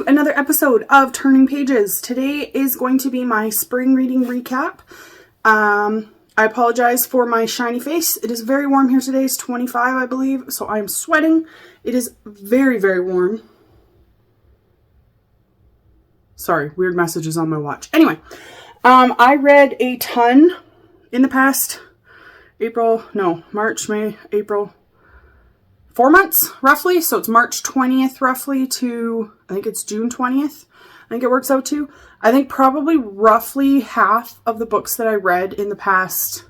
to another episode of Turning Pages. Today is going to be my spring reading recap. I apologize for my shiny face. It is very warm here today. It's 25, I believe, so I am sweating. It is very, very warm. Sorry, weird messages on my watch. Anyway, I read a ton in the past March, May, April, 4 months roughly. So it's March 20th roughly to, I think it's June 20th. I think it works out to. I think probably roughly half of the books that I read in the past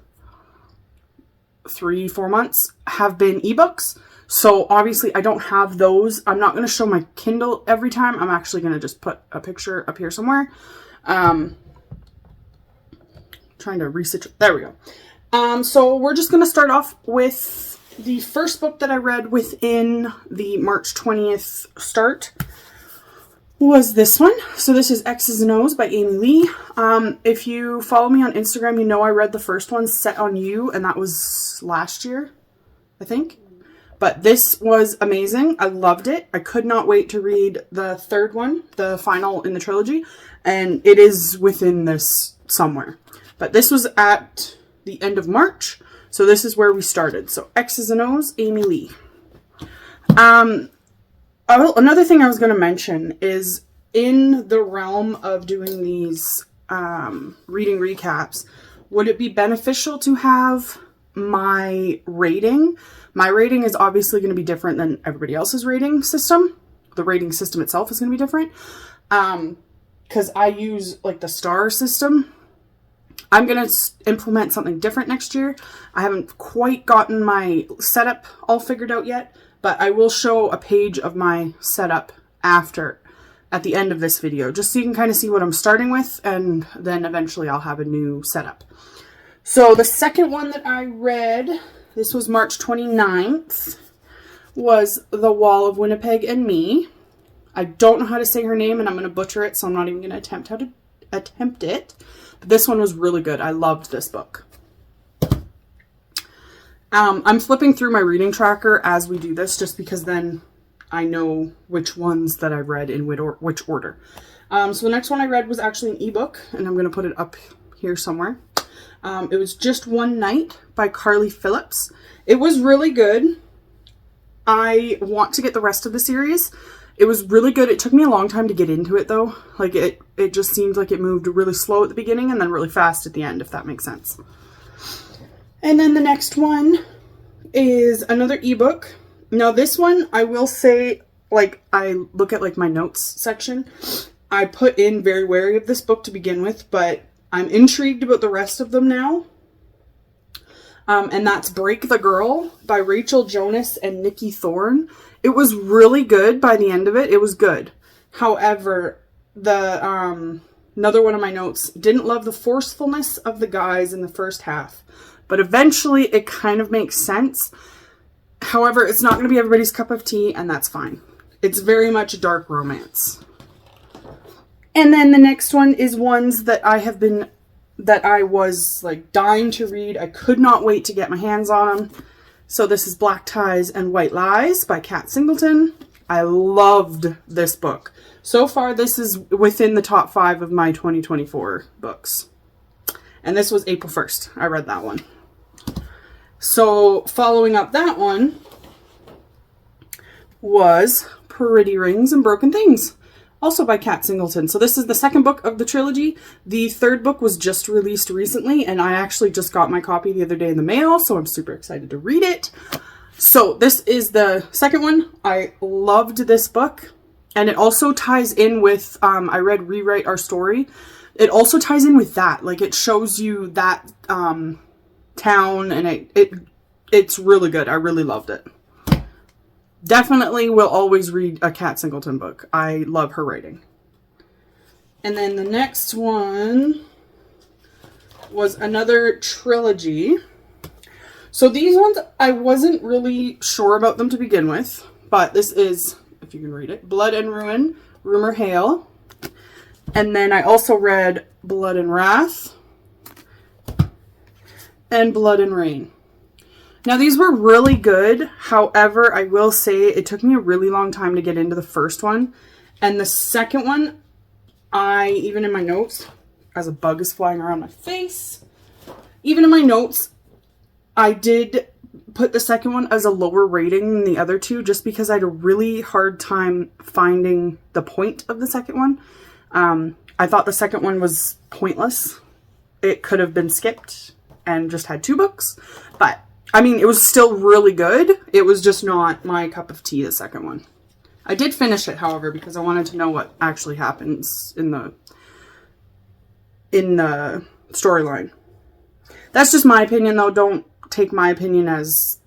3-4 months have been ebooks. So obviously I don't have those. I'm not going to show my Kindle every time. I'm actually going to just put a picture up here somewhere. Trying to research. There we go. So we're just going to start off with the first book that I read within the March 20th start was this one. So this is X's and O's by Amy Lee. If you follow me on Instagram, you know I read the first one, Set on You, and that was last year, I think. But this was amazing. I loved it. I could not wait to read the third one, the final in the trilogy, and it is within this somewhere. But this was at the end of March, so this is where we started. So X's and O's, Amy Lee. Another thing I was going to mention is in the realm of doing these reading recaps, would it be beneficial to have my rating? My rating is obviously going to be different than everybody else's rating system. The rating system itself is going to be different. Because I use like the star system. I'm going to implement something different next year. I haven't quite gotten my setup all figured out yet, but I will show a page of my setup at the end of this video, just so you can kind of see what I'm starting with, and then eventually I'll have a new setup. So the second one that I read, this was March 29th, was The Wall of Winnipeg and Me. I don't know how to say her name, and I'm going to butcher it, so I'm not even going to attempt it. But this one was really good. I loved this book. I'm flipping through my reading tracker as we do this, just because then I know which ones that I read in which order. So the next one I read was actually an ebook, and I'm going to put it up here somewhere. It was Just One Night by Carly Phillips. It was really good. I want to get the rest of the series. It was really good. It took me a long time to get into it though. Like it just seemed like it moved really slow at the beginning and then really fast at the end, if that makes sense. And then the next one is another ebook. Now this one, I will say, like I look at like my notes section. I put in very wary of this book to begin with, but I'm intrigued about the rest of them now. And that's Break the Girl by Rachel Jonas and Nikki Thorne. It was really good by the end of it. It was good. However, another one of my notes, didn't love the forcefulness of the guys in the first half. But eventually it kind of makes sense. However, it's not going to be everybody's cup of tea, and that's fine. It's very much a dark romance. And then the next one is ones that I was like dying to read. I could not wait to get my hands on them. So this is Black Ties and White Lies by Kat Singleton. I loved this book. So far, this is within the top 5 of my 2024 books. And this was April 1st. I read that one. So following up that one was Pretty Rings and Broken Things, also by Kat Singleton. So this is the second book of the trilogy. The third book was just released recently, and I actually just got my copy the other day in the mail, so I'm super excited to read it. So this is the second one. I loved this book, and it also ties in with, I read Rewrite Our Story. It also ties in with that. Like, it shows you that town, and it's really good. I really loved it. Definitely will always read a Kat Singleton book. I love her writing. And then the next one was another trilogy. So these ones, I wasn't really sure about them to begin with. But this is, if you can read it, Blood and Ruin, Rumor Hail. And then I also read Blood and Wrath and Blood and Rain. Now, these were really good. However, I will say it took me a really long time to get into the first one. And the second one, even in my notes, as a bug is flying around my face, even in my notes, I did put the second one as a lower rating than the other two, just because I had a really hard time finding the point of the second one. I thought the second one was pointless. It could have been skipped and just had 2 books. But, I mean, it was still really good. It was just not my cup of tea, the second one. I did finish it, however, because I wanted to know what actually happens in the storyline. That's just my opinion, though. Don't take my opinion as,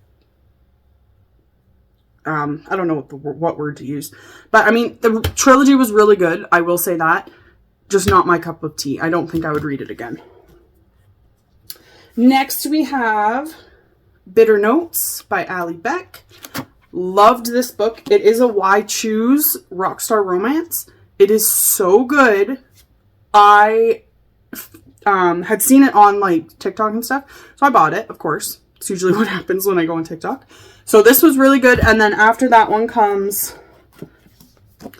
I don't know what word to use. But, I mean, the trilogy was really good. I will say that. Just not my cup of tea. I don't think I would read it again. Next, we have Bitter Notes by Allie Beck. Loved this book. It is a Why Choose Rockstar Romance. It is so good. I had seen it on like TikTok and stuff, so I bought it, of course. It's usually what happens when I go on TikTok. So this was really good. And then after that one comes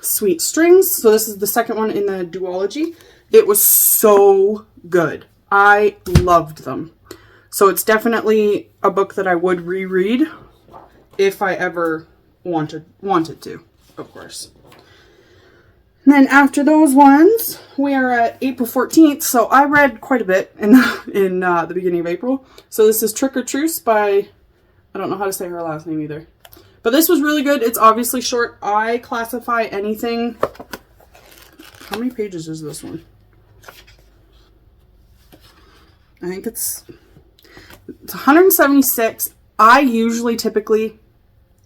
Sweet Strings. So this is the second one in the duology. It was so good. I loved them. So it's definitely a book that I would reread if I ever wanted to, of course. And then after those ones, we are at April 14th. So I read quite a bit in the beginning of April. So this is Trick or Truce by, I don't know how to say her last name either. But this was really good. It's obviously short. I classify anything. How many pages is this one? I think it's 176. I usually typically,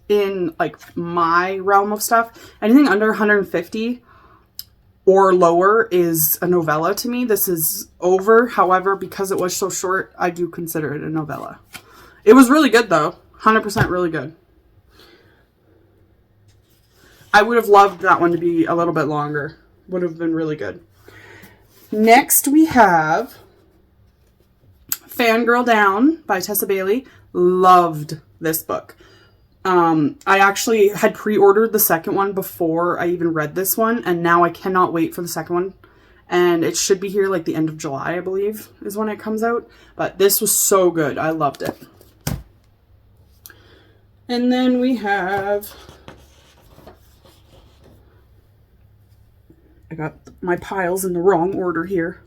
in like my realm of stuff, anything under 150 or lower is a novella to me. This is over. However, because it was so short, I do consider it a novella. It was really good though. 100% really good. I would have loved that one to be a little bit longer. Would have been really good. Next we have Fangirl Down by Tessa Bailey. Loved this book. I actually had pre-ordered the second one before I even read this one, and now I cannot wait for the second one. And it should be here like the end of July, I believe, is when it comes out. But this was so good. I loved it. And then we have... I got my piles in the wrong order here.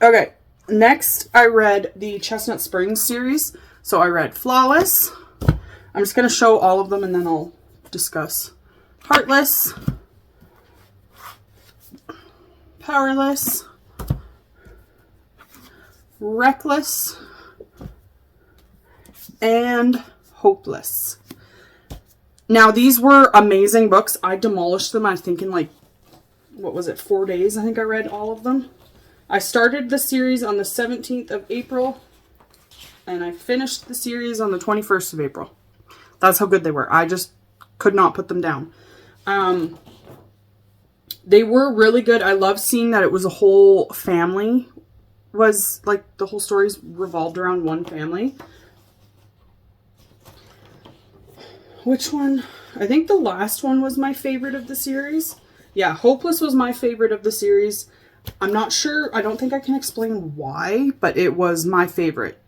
Okay, next I read the Chestnut Springs series. So I read Flawless. I'm just going to show all of them and then I'll discuss. Heartless. Powerless. Reckless. And Hopeless. Now, these were amazing books. I demolished them, I think, in like, what was it, 4 days? I think I read all of them. I started the series on the 17th of April, and I finished the series on the 21st of April. That's how good they were. I just could not put them down. They were really good. I love seeing that it was a whole family. Was, like, the whole stories revolved around one family. Which one? I think the last one was my favorite of the series. Yeah, Hopeless was my favorite of the series. I'm not sure. I don't think I can explain why, but it was my favorite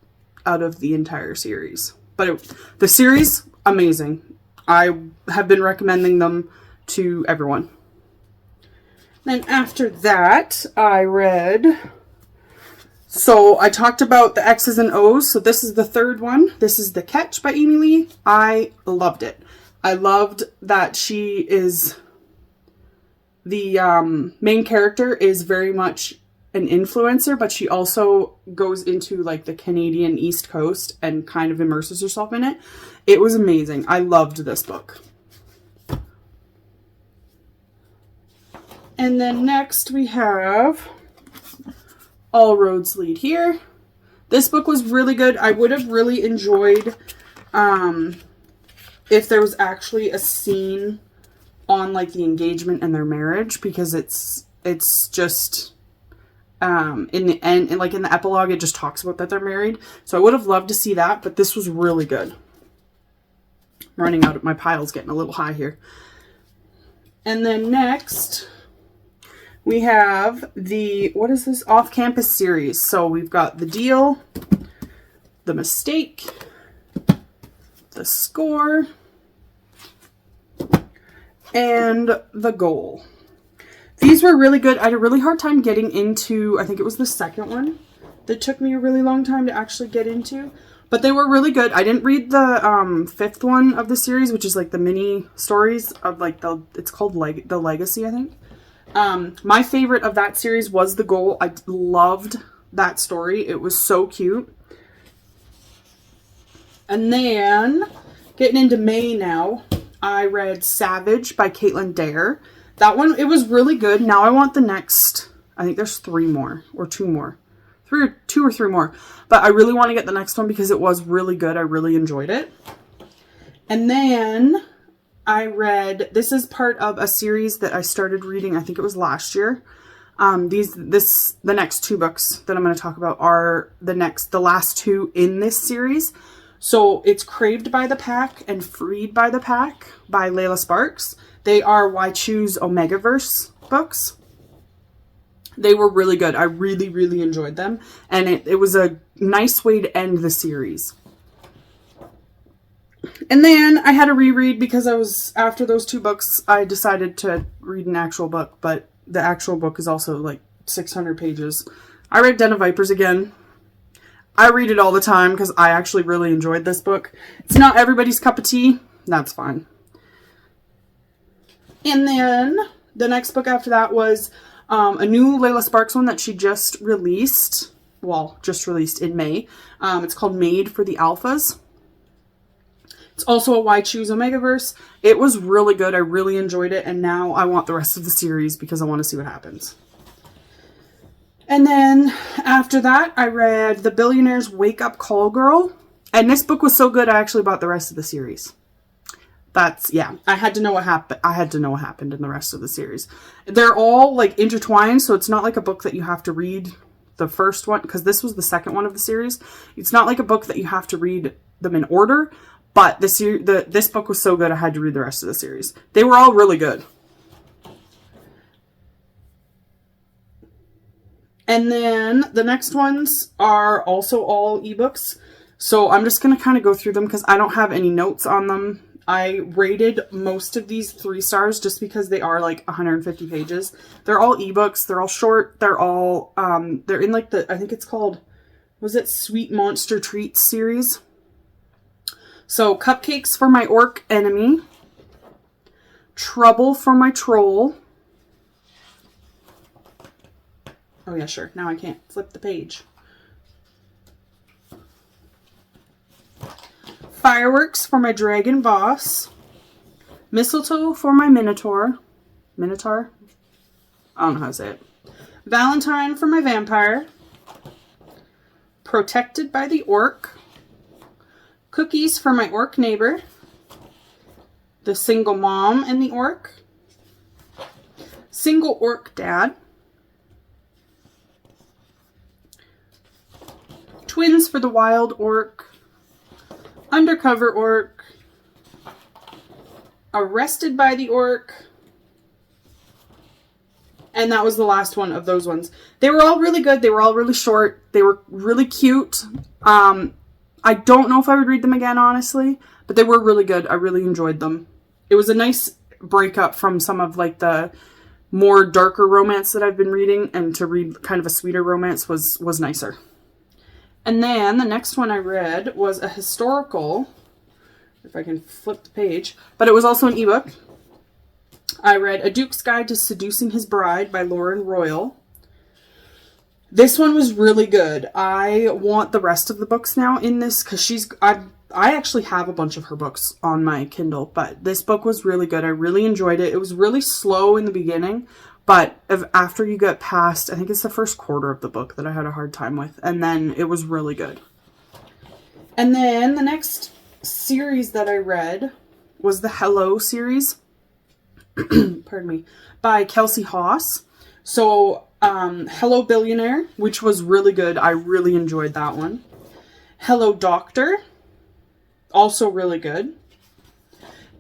out of the entire series. But the series, amazing. I have been recommending them to everyone. Then after that, I read... So I talked about the X's and O's. So this is the third one. This is The Catch by Amy Lee. I loved it. I loved that she is... The main character is very much an influencer, but she also goes into like the Canadian East Coast and kind of immerses herself in it. It was amazing. I loved this book. And then next we have All Roads Lead Here. This book was really good. I would have really enjoyed if there was actually a scene on like the engagement and their marriage, because it's just in the end, and like in the epilogue, it just talks about that they're married. So I would have loved to see that, but this was really good. I'm running out of my piles, getting a little high here. And then next, we have the, what is this? Off-campus series. So we've got The Deal, The Mistake, The Score, and The Goal. These were really good. I had a really hard time getting into, I think it was the second one that took me a really long time to actually get into. But they were really good. I didn't read the fifth one of the series, which is like the mini stories of like it's called The Legacy, I think. My favorite of that series was The Goal. I loved that story. It was so cute. And then, getting into May now, I read Savage by Caitlin Dare. That one, it was really good. Now I want the next, I think there's 3 more, or 2 more. 2 or 3 more. But I really want to get the next one because it was really good. I really enjoyed it. And then I read, this is part of a series that I started reading, I think it was last year. The next 2 books that I'm going to talk about are the last 2 in this series. So it's Craved by the Pack and Freed by the Pack by Layla Sparks. They are Why Choose Omegaverse books. They were really good. I really, really enjoyed them. And it was a nice way to end the series. And then I had to reread because after those 2 books, I decided to read an actual book. But the actual book is also like 600 pages. I read Den of Vipers again. I read it all the time because I actually really enjoyed this book. It's not everybody's cup of tea. That's fine. And then the next book after that was a new Layla Sparks one that she just released. Well, just released in May. It's called Made for the Alphas. It's also a Why Choose Omegaverse. It was really good. I really enjoyed it. And now I want the rest of the series because I want to see what happens. And then after that, I read The Billionaire's Wake Up Call Girl. And this book was so good, I actually bought the rest of the series. I had to know what happened. I had to know what happened in the rest of the series. They're all like intertwined, so it's not like a book that you have to read the first one, because this was the second one of the series. It's not like a book that you have to read them in order, but this book was so good, I had to read the rest of the series. They were all really good. And then the next ones are also all ebooks. So I'm just going to kind of go through them because I don't have any notes on them. I rated most of these 3 stars just because they are like 150 pages. They're all ebooks. They're all short. They're all, they're in like I think it's called, was it Sweet Monster Treats series? So Cupcakes for My Orc Enemy. Trouble for My Troll. Oh yeah, sure. Now I can't flip the page. Fireworks for My Dragon Boss. Mistletoe for My Minotaur. Minotaur? I don't know how to say it. Valentine for My Vampire. Protected by the Orc. Cookies for My Orc Neighbor. The Single Mom and the Orc. Single Orc Dad. Twins for the Wild Orc. Undercover Orc. Arrested by the Orc. And that was the last one of those ones. They were all really good. They were all really short. They were really cute. I don't know if I would read them again, honestly. But they were really good. I really enjoyed them. It was a nice breakup from some of like the more darker romance that I've been reading. And to read kind of a sweeter romance was nicer. And then the next one I read was a historical, if I can flip the page, but it was also an ebook. I read A Duke's Guide to Seducing His Bride by Lauren Royal. This one was really good. I want the rest of the books now in this because I actually have a bunch of her books on my Kindle, but this book was really good. I really enjoyed it. It was really slow in the beginning. But after you get past, I think it's the first quarter of the book that I had a hard time with. And then it was really good. And then the next series that I read was the Hello series. Pardon me. By Kelsey Haas. So, Hello Billionaire, which was really good. I really enjoyed that one. Hello Doctor. Also really good.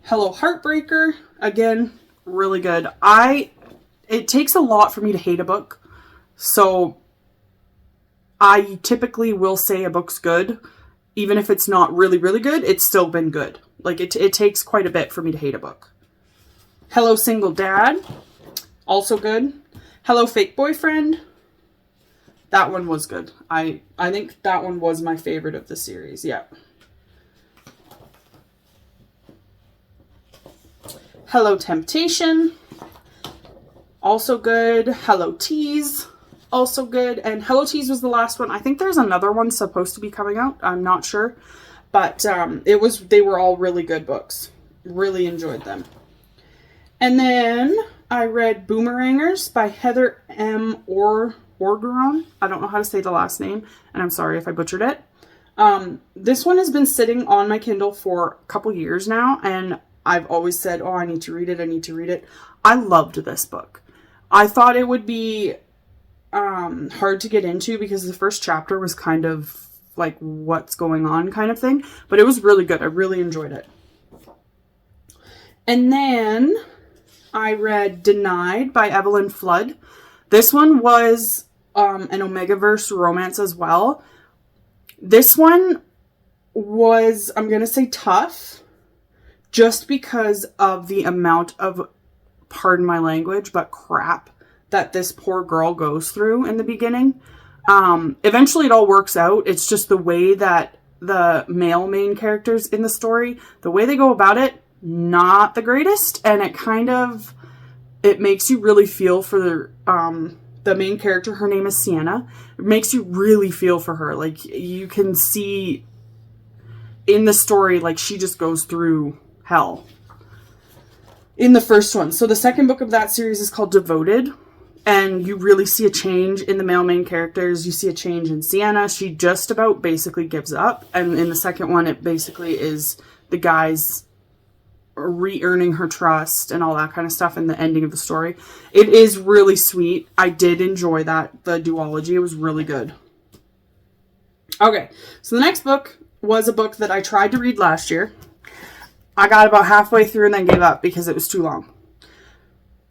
Hello Heartbreaker. Again, Really good. It takes a lot for me to hate a book. So I typically will say a book's good. Even if it's not really, really good, it's still been good. Like, it takes quite a bit for me to hate a book. Hello, Single Dad. Also good. Hello, Fake Boyfriend. That one was good. I think that one was my favorite of the series. Yeah. Hello, Temptation. Also good. Hello, Tease. Also good. And Hello, Tease was the last one. I think there's another one supposed to be coming out. I'm not sure. But they were all really good books. Really enjoyed them. And then I read Boomerangers by Heather M. Orgeron. I don't know how to say the last name, and I'm sorry if I butchered it. This one has been sitting on my Kindle for a couple years now, and I've always said, oh, I need to read it. I need to read it. I loved this book. I thought it would be hard to get into because the first chapter was kind of like what's going on kind of thing, but it was really good. I really enjoyed it. And then I read Denied by Evelyn Flood. This one was an Omegaverse romance as well. This one was, I'm going to say, tough just because of the amount of, pardon my language, but crap that this poor girl goes through in the beginning. Eventually it all works out. It's just the way that the male main characters in the story, the way they go about it, not the greatest. And it makes you really feel for the main character. Her name is Sienna. It makes you really feel for her. Like, you can see in the story, like, she just goes through hell in the first one. So the second book of that series is called Devoted. And you really see a change in the male main characters. You see a change in Sienna. She just about basically gives up. And in the second one, it basically is the guys re-earning her trust and all that kind of stuff in the ending of the story. It is really sweet. I did enjoy that. The duology, it was really good. Okay, so the next book was a book that I tried to read last year. I got about halfway through and then gave up because it was too long.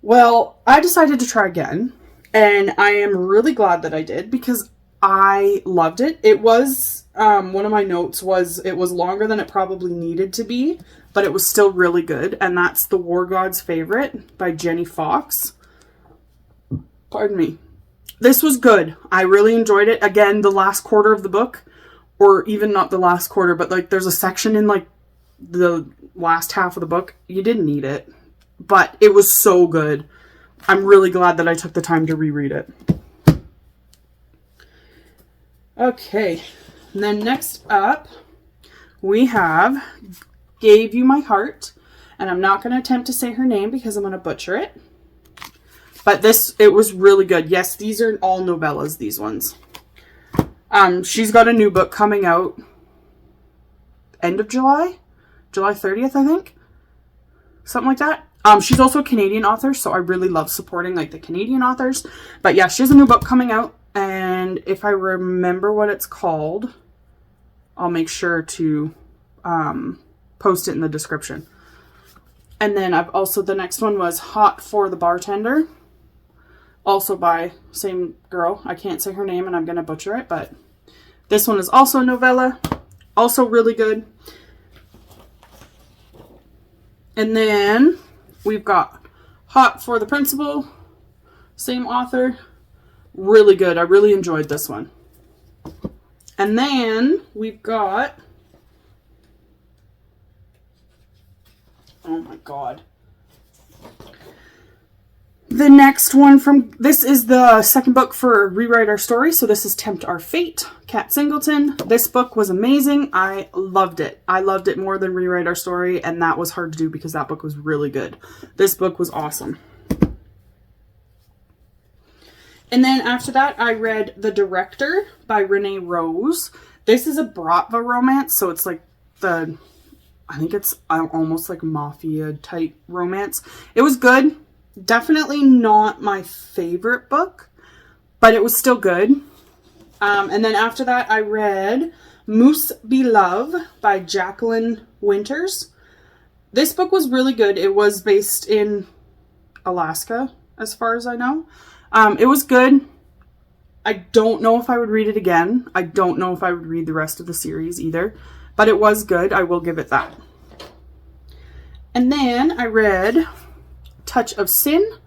Well, I decided to try again, and I am really glad that I did because I loved it. It was, one of my notes was, it was longer than it probably needed to be, but it was still really good, and that's The War God's Favorite by Jenny Fox. Pardon me. This was good. I really enjoyed it. Again, the last quarter of the book, or even not the last quarter, but like there's a section in like the last half of the book. You didn't need it. But it was so good. I'm really glad that I took the time to reread it. Okay. And then next up, we have Gave You My Heart. And I'm not going to attempt to say her name because I'm going to butcher it. But it was really good. Yes, these are all novellas, these ones. She's got a new book coming out end of July? July 30th, I think? Something like that. She's also a Canadian author, so I really love supporting like the Canadian authors. But yeah, she has a new book coming out, and if I remember what it's called, I'll make sure to post it in the description. And then the next one was Hot for the Bartender, also by same girl. I can't say her name and I'm going to butcher it, but this one is also a novella, also really good. And then we've got Hot for the Principal, same author, really good. I really enjoyed this one. And then we've got, oh my god, the next one this is the second book for Rewrite Our Story. So this is Tempt Our Fate, Kat Singleton. This book was amazing. I loved it. I loved it more than Rewrite Our Story, and that was hard to do because that book was really good. This book was awesome. And then after that, I read The Director by Renee Rose. This is a Bratva romance, so it's like I think it's almost like mafia type romance. It was good. Definitely not my favorite book, but it was still good. And then after that, I read Moose Be Love by Jacqueline Winters. This book was really good. It was based in Alaska, as far as I know. It was good. I don't know if I would read it again. I don't know if I would read the rest of the series either. But it was good. I will give it that. And then I read Touch of Sin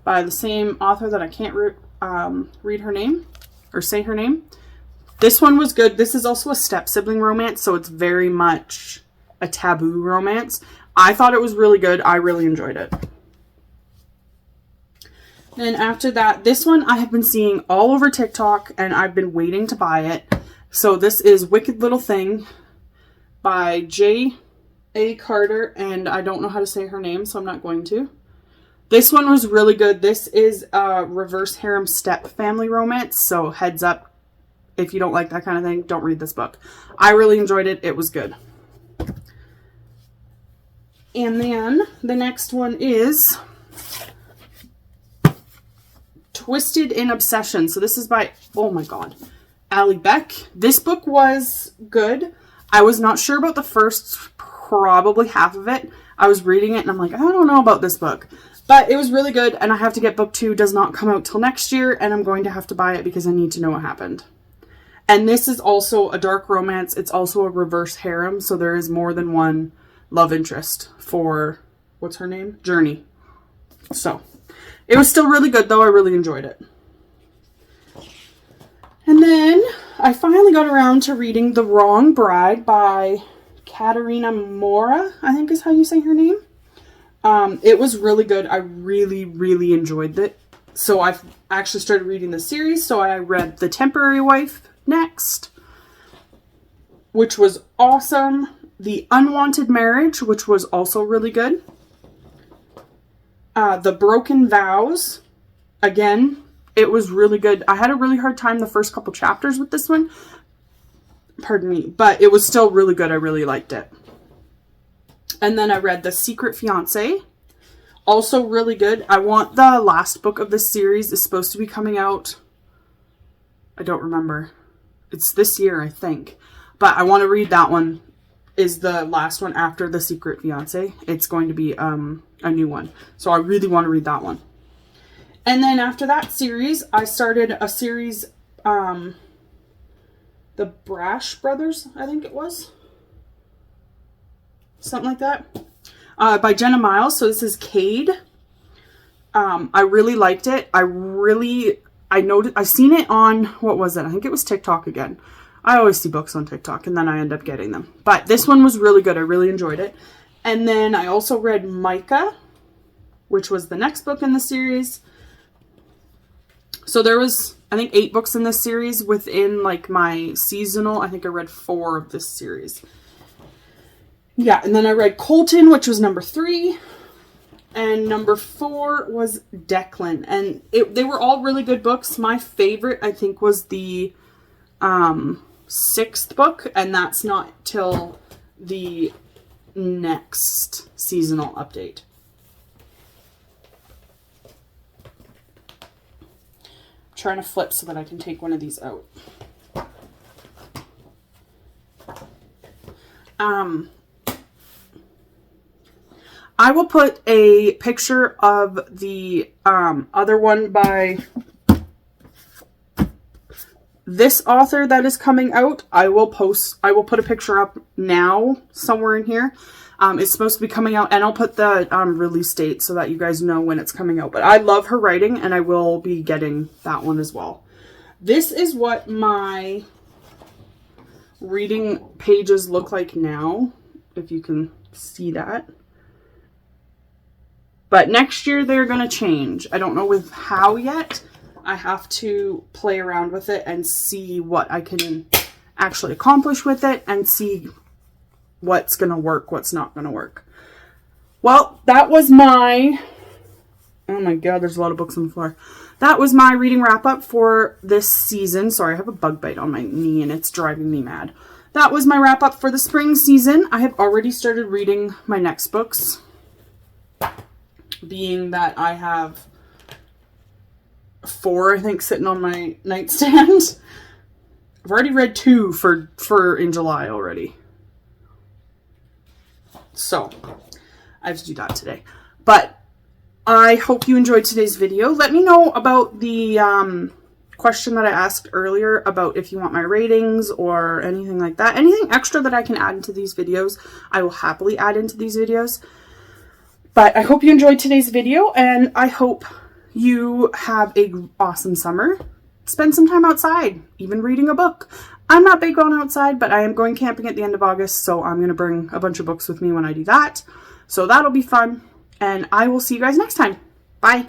by the same author that I can't read her name or say her name. This one was good. This is also a step-sibling romance, so it's very much a taboo romance. I thought it was really good. I really enjoyed it. Then after that, this one I have been seeing all over TikTok, and I've been waiting to buy it. So this is Wicked Little Thing by J.A. Carter, and I don't know how to say her name, so I'm not going to. This one was really good. This is a reverse harem step family romance, so heads up, if you don't like that kind of thing, don't read this book. I really enjoyed it. It was good. And then the next one is Twisted in Obsession. So this is by, oh my god, Allie Beck. This book was good. I was not sure about the first probably half of it. I was reading it and I'm like, I don't know about this book. But it was really good, and I have to get book 2. Does not come out till next year, and I'm going to have to buy it because I need to know what happened. And this is also a dark romance. It's also a reverse harem, so there is more than one love interest for, what's her name? Journey. So, it was still really good, though. I really enjoyed it. And then I finally got around to reading The Wrong Bride by Katarina Mora, I think is how you say her name. It was really good. I really, really enjoyed it. So I've actually started reading the series. So I read The Temporary Wife next, which was awesome. The Unwanted Marriage, which was also really good. The Broken Vows, again, it was really good. I had a really hard time the first couple chapters with this one. Pardon me. But it was still really good. I really liked it. And then I read The Secret Fiancé. Also really good. I want the last book of this series is supposed to be coming out. I don't remember. It's this year, I think. But I want to read that one. Is the last one after The Secret Fiancé. It's going to be a new one. So I really want to read that one. And then after that series, I started a series, The Brash Brothers, I think it was. Something like that. By Jenna Miles. So this is Cade. I really liked it. I seen it on, what was it? I think it was TikTok again. I always see books on TikTok and then I end up getting them. But this one was really good. I really enjoyed it. And then I also read Micah, which was the next book in the series. So there was, I think, 8 books in this series within like my seasonal. I think I read 4 of this series. Yeah, and then I read Colton, which was number 3. And number 4 was Declan. And they were all really good books. My favorite, I think, was the 6th book. And that's not till the next seasonal update. I'm trying to flip so that I can take one of these out. I will put a picture of the other one by this author that is coming out. I will put a picture up now somewhere in here. It's supposed to be coming out, and I'll put the release date so that you guys know when it's coming out. But I love her writing, and I will be getting that one as well. This is what my reading pages look like now, if you can see that. But next year they're going to change. I don't know with how yet. I have to play around with it and see what I can actually accomplish with it and see what's going to work, what's not going to work. Well, that was my... Oh my god, there's a lot of books on the floor. That was my reading wrap up for this season. Sorry, I have a bug bite on my knee and it's driving me mad. That was my wrap up for the spring season. I have already started reading my next books. Being that I have 4, I think, sitting on my nightstand. I've already read 2 for in July already. So, I have to do that today. But, I hope you enjoyed today's video. Let me know about the question that I asked earlier about if you want my ratings or anything like that. Anything extra that I can add into these videos, I will happily add into these videos. But I hope you enjoyed today's video, and I hope you have an awesome summer. Spend some time outside, even reading a book. I'm not big going outside, but I am going camping at the end of August, so I'm going to bring a bunch of books with me when I do that. So that'll be fun, and I will see you guys next time. Bye.